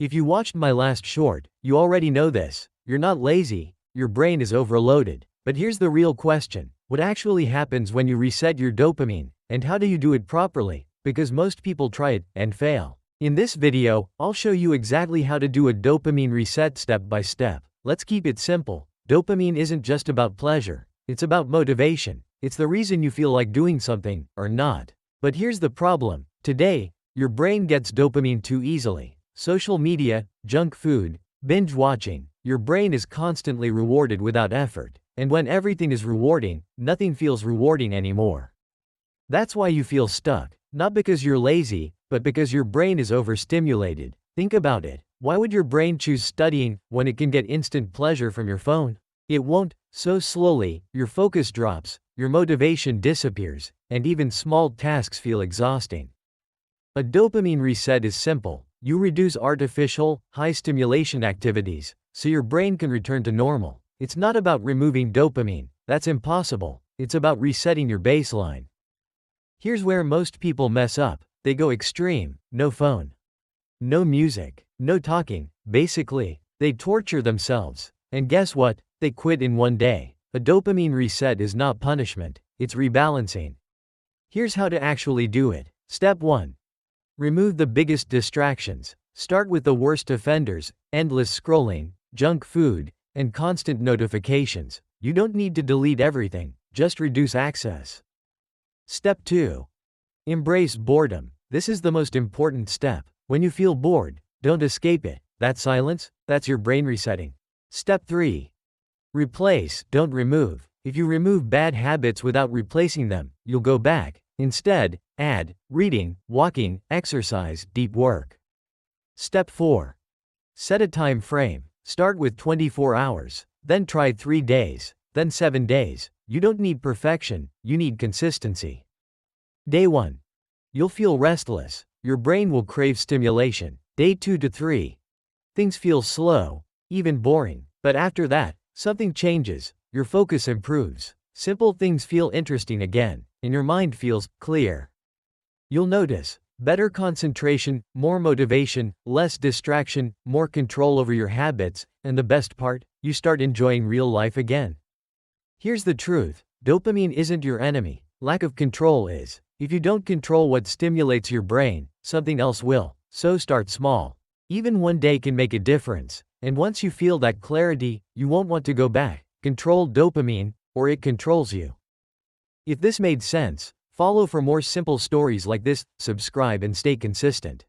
If you watched my last short, you already know this. You're not lazy, your brain is overloaded. But here's the real question. What actually happens when you reset your dopamine, and how do you do it properly? Because most people try it and fail. In this video, I'll show you exactly how to do a dopamine reset step by step. Let's keep it simple. Dopamine isn't just about pleasure, it's about motivation. It's the reason you feel like doing something, or not. But here's the problem. Today, your brain gets dopamine too easily. Social media, junk food, binge watching. Your brain is constantly rewarded without effort. And when everything is rewarding, nothing feels rewarding anymore. That's why you feel stuck. Not because you're lazy, but because your brain is overstimulated. Think about it. Why would your brain choose studying when it can get instant pleasure from your phone? It won't. So slowly, your focus drops, your motivation disappears, and even small tasks feel exhausting. A dopamine reset is simple. You reduce artificial, high-stimulation activities, so your brain can return to normal. It's not about removing dopamine. That's impossible. It's about resetting your baseline. Here's where most people mess up. They go extreme. No phone, no music, no talking. Basically, they torture themselves. And guess what? They quit in one day. A dopamine reset is not punishment, it's rebalancing. Here's how to actually do it. Step 1. Remove the biggest distractions. Start with the worst offenders: endless scrolling, junk food, and constant notifications. You don't need to delete everything, just reduce access. Step 2. Embrace boredom. This is the most important step. When you feel bored, don't escape it. That silence, that's your brain resetting. Step 3. Replace, don't remove. If you remove bad habits without replacing them, you'll go back. Instead, add reading, walking, exercise, deep work. Step 4. Set a time frame. Start with 24 hours, then try 3 days, then 7 days. You don't need perfection, you need consistency. Day 1. You'll feel restless. Your brain will crave stimulation. Day 2 to 3. Things feel slow, even boring. But after that, something changes. Your focus improves. Simple things feel interesting again, and your mind feels clear. You'll notice better concentration, more motivation, less distraction, more control over your habits, and the best part, you start enjoying real life again. Here's the truth. Dopamine isn't your enemy. Lack of control is. If you don't control what stimulates your brain, something else will. So start small. Even one day can make a difference. And once you feel that clarity, you won't want to go back. Control dopamine, or it controls you. If this made sense, follow for more simple stories like this, subscribe and stay consistent.